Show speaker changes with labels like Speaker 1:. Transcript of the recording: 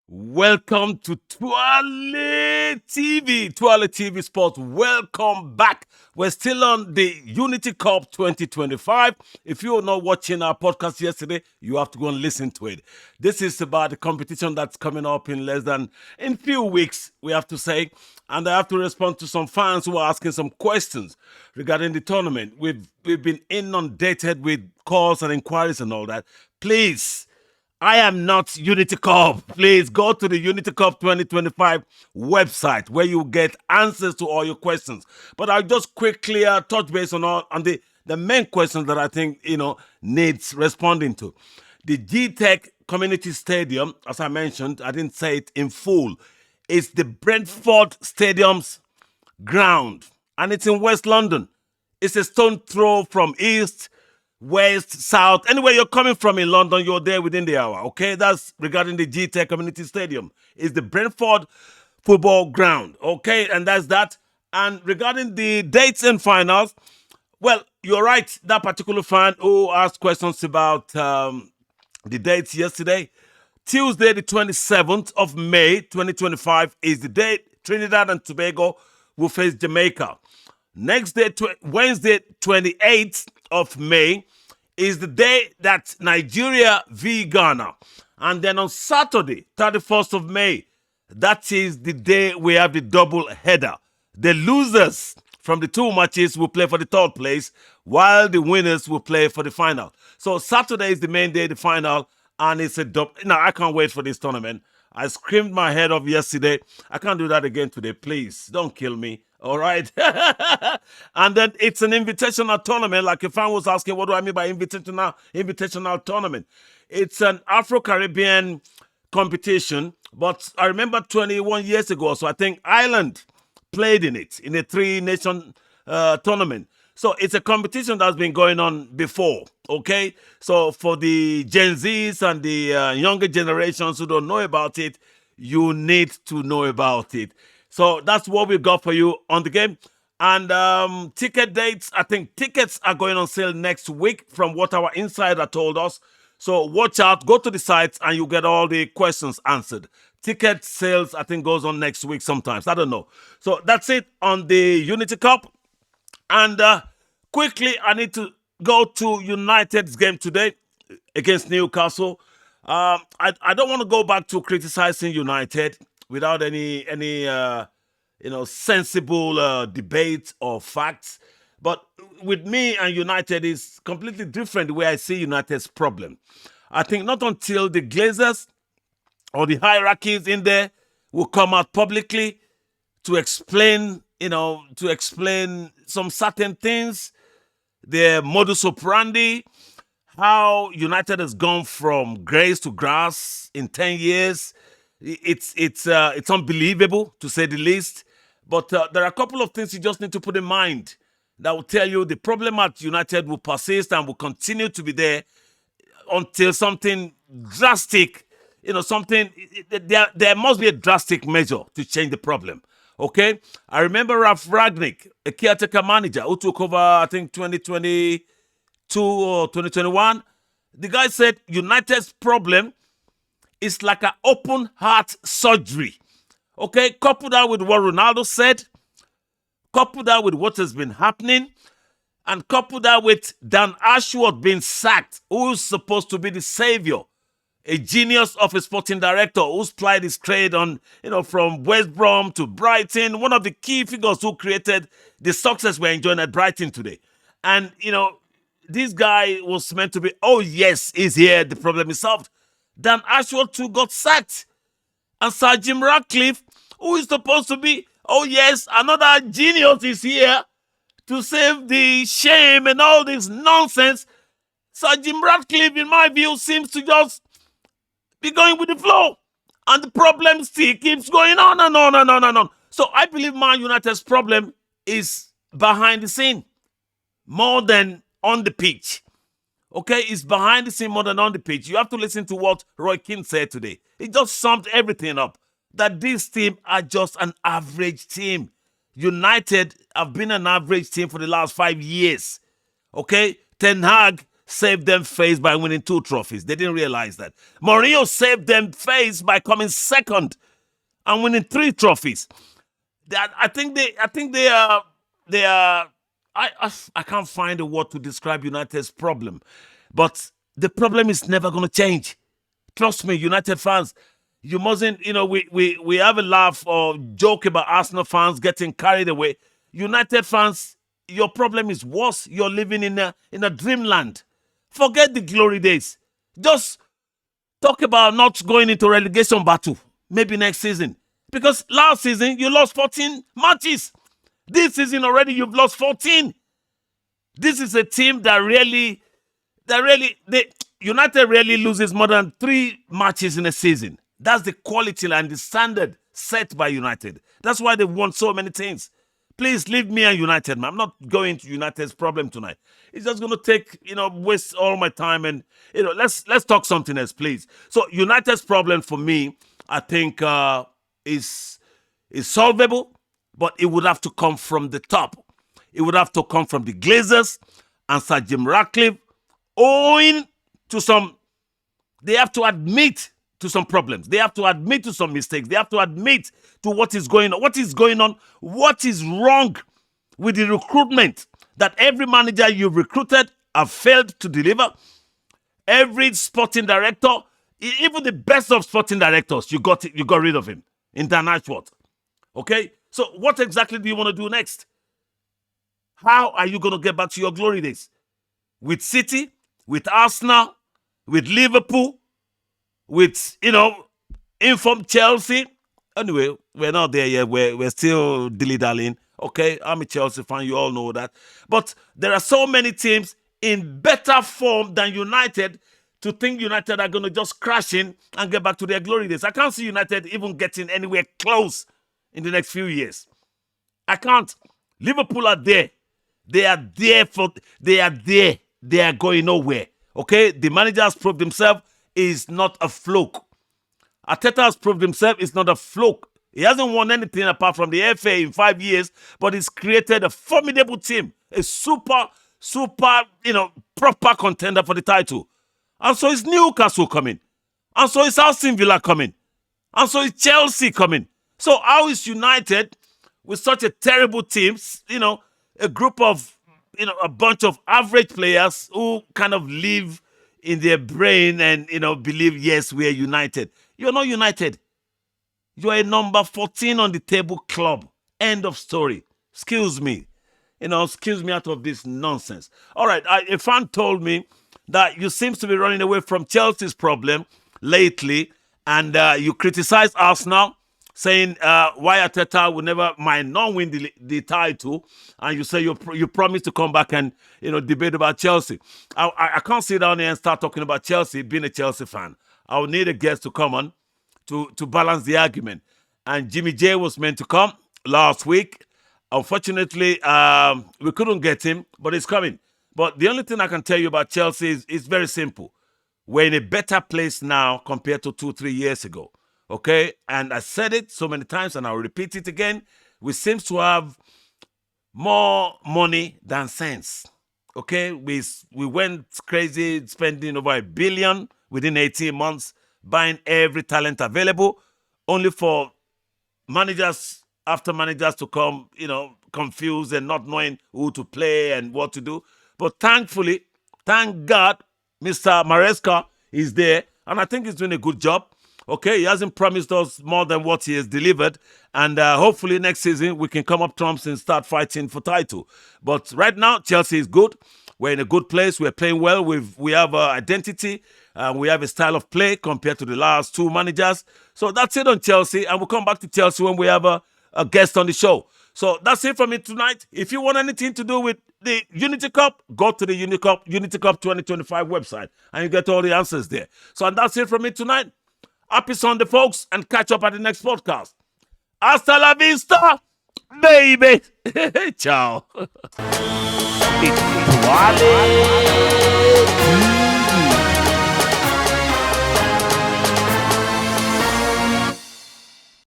Speaker 1: Welcome to Twale TV Sports. Welcome back. We're still on the Unity Cup 2025. If you were not watching our podcast yesterday, you have to go and listen to it. This is about the competition that's coming up in few weeks, we have to say. And I have to respond to some fans who are asking some questions regarding the tournament. We've been inundated with calls and inquiries and all that. Please, I am not Unity Cup. Please go to the Unity Cup 2025 website where you get answers to all your questions. But I'll just quickly touch base on the main questions that I think needs responding to. The G-Tech Community Stadium, as I mentioned, I didn't say it in full. It's the Brentford Stadium's ground, and it's in West London. It's a stone throw from east, west, south, anywhere you're coming from in London, you're there within the hour. Okay, that's regarding the G-Tech Community Stadium. It's the Brentford football ground. Okay, and that's that. And regarding the dates and finals, well, you're right. That particular fan who asked questions about the dates yesterday, Tuesday, the 27th of May, 2025, is the date Trinidad and Tobago will face Jamaica. Next day, Wednesday, 28th of May, is the day that Nigeria v Ghana. And then on Saturday, 31st of May, that is the day we have the double header. The losers from the two matches will play for the third place, while the winners will play for the final. So Saturday is the main day, the final, and it's a double. Now, I can't wait for this tournament. I screamed my head off yesterday. I can't do that again today. Please, don't kill me. All right. And then it's an invitational tournament. Like a fan was asking, what do I mean by invitational tournament? It's an Afro-Caribbean competition. But I remember 21 years ago, so I think Ireland played in it, in a three-nation tournament. So it's a competition that's been going on before, okay? So for the Gen Zs and the younger generations who don't know about it, you need to know about it. So that's what we've got for you on the game. And ticket dates, I think tickets are going on sale next week from what our insider told us. So watch out, go to the sites and you get all the questions answered. Ticket sales, I think, goes on next week sometimes. I don't know. So that's it on the Unity Cup. And quickly, I need to go to United's game today against Newcastle. I don't want to go back to criticizing United without any sensible debate or facts. But with me and United is completely different the way I see United's problem. I think not until the Glazers or the hierarchies in there will come out publicly to explain some certain things, their modus operandi, how United has gone from grace to grass in 10 years. It's unbelievable, to say the least. But there are a couple of things you just need to put in mind that will tell you the problem at United will persist and will continue to be there until something drastic, there must be a drastic measure to change the problem. Okay? I remember Ralph Ragnick, a caretaker manager who took over, I think, 2022 or 2021. The guy said United's problem is like an open heart surgery. Okay? Couple that with what Ronaldo said, couple that with what has been happening, and couple that with Dan Ashworth being sacked, who's supposed to be the savior, a genius of a sporting director who's plied his trade on, from West Brom to Brighton, one of the key figures who created the success we're enjoying at Brighton today. And, this guy was meant to be, oh yes, he's here, the problem is solved. Dan Ashworth too got sacked. And Sir Jim Ratcliffe, who is supposed to be, oh yes, another genius is here to save the shame and all this nonsense. Sir Jim Ratcliffe, in my view, seems to just be going with the flow. And the problem still keeps going on and on and on and on. So I believe Man United's problem is behind the scene more than on the pitch. Okay, it's behind the scene more than on the pitch. You have to listen to what Roy Keane said today. He just summed everything up. That this team are just an average team. United have been an average team for the last 5 years. Okay? Ten Hag saved them face by winning 2 trophies. They didn't realize that. Mourinho saved them face by coming second and winning 3 trophies. I think they are. I can't find a word to describe United's problem, but the problem is never going to change. Trust me, United fans. You mustn't, we have a laugh or joke about Arsenal fans getting carried away. United fans, your problem is worse. You're living in a dreamland. Forget the glory days. Just talk about not going into relegation battle maybe next season. Because last season, you lost 14 matches. This season already, you've lost 14. This is a team United rarely loses more than 3 matches in a season. That's the quality and the standard set by United. That's why they've won so many things. Please leave me and United, man. I'm not going to United's problem tonight. It's just going to take, waste all my time and, let's talk something else, please. So United's problem for me, I think, is solvable, but it would have to come from the top. It would have to come from the Glazers and Sir Jim Ratcliffe, owing to they have to admit to some problems. They have to admit to some mistakes. They have to admit to what is going on. What is going on? What is wrong with the recruitment that every manager you've recruited have failed to deliver? Every sporting director, even the best of sporting directors, you got rid of him in Dan Ashworth. Okay? So what exactly do you want to do next? How are you going to get back to your glory days? With City, with Arsenal, with Liverpool, with, informed Chelsea. Anyway, we're not there yet. We're still dilly-dallying. Okay, I'm a Chelsea fan. You all know that. But there are so many teams in better form than United to think United are going to just crash in and get back to their glory days. I can't see United even getting anywhere close in the next few years. I can't. Liverpool are there. They are there. They are going nowhere. Okay, the manager has proved himself is not a fluke. Arteta has proved himself is not a fluke. He hasn't won anything apart from the FA in 5 years, but he's created a formidable team, a super, proper contender for the title. And so is Newcastle coming. And so is Aston Villa coming. And so is Chelsea coming. So how is United with such a terrible team, a group of, a bunch of average players who kind of live in their brain and, believe, yes, we are united. You're not united. You are a number 14 on the table club. End of story. Excuse me. Excuse me out of this nonsense. All right. A fan told me that you seem to be running away from Chelsea's problem lately, and you criticize Arsenal, saying why Arteta might not win the title, and you say you promise to come back and debate about Chelsea. I can't sit down here and start talking about Chelsea, being a Chelsea fan. I would need a guest to come on to balance the argument. And Jimmy J was meant to come last week. Unfortunately, we couldn't get him, but he's coming. But the only thing I can tell you about Chelsea is very simple. We're in a better place now compared to 2-3 years ago. Okay? And I said it so many times, and I'll repeat it again. We seem to have more money than sense. Okay? We went crazy spending over $1 billion within 18 months, buying every talent available, only for managers after managers to come, confused and not knowing who to play and what to do. But thankfully, thank God, Mr. Maresca is there, and I think he's doing a good job. Okay, he hasn't promised us more than what he has delivered, and hopefully next season we can come up trumps and start fighting for title. But right now, Chelsea is good. We're in a good place. We're playing well. We have identity. We have a style of play compared to the last 2 managers. So that's it on Chelsea, and we'll come back to Chelsea when we have a guest on the show. So that's it from me tonight. If you want anything to do with the Unity Cup, go to the Unity Cup 2025 website, and you get all the answers there. So and that's it from me tonight. Happy Sunday, folks, and catch up at the next podcast. Hasta la vista, baby. Ciao.